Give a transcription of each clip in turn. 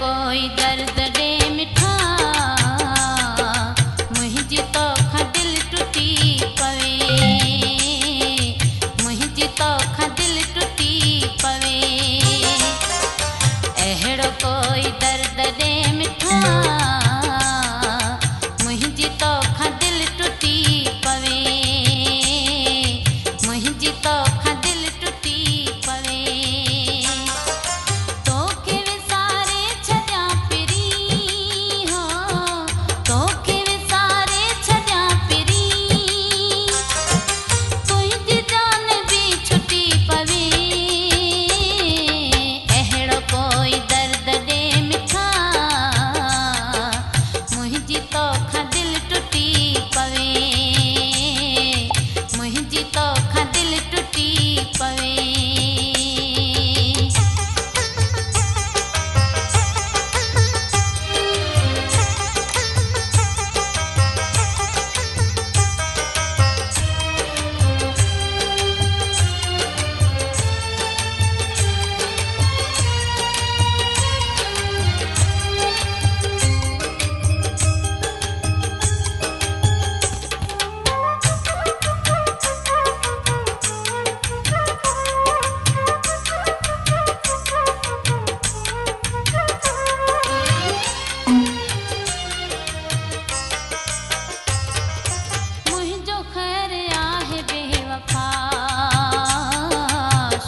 कोई दर्द दे मिठा मुंहिंजी तोखां दिल टुटी पवे मुंहिंजी तोखां दिल टुटी पवे अहिड़ो कोई दर्द दे मिठा मुंहिंजी तोखां दिल टुटी पवे मुंहिंजी तोखां दिल टुटी पवे तोखे विसारे छॾियां पिरी हो तोखे विसारे छॾियां पिरी तुंहिंजी जान बि छुटी पवे अहिड़ो कोई दर्द ॾे मिठा मुंहिंजी तोखां दिल टुटी पवे मुंहिंजी तोखां दिल टुटी पवे मुंहिंजो ख़ैर आहे बेवफा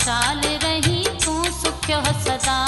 शाल रही तूं सुखियो सदा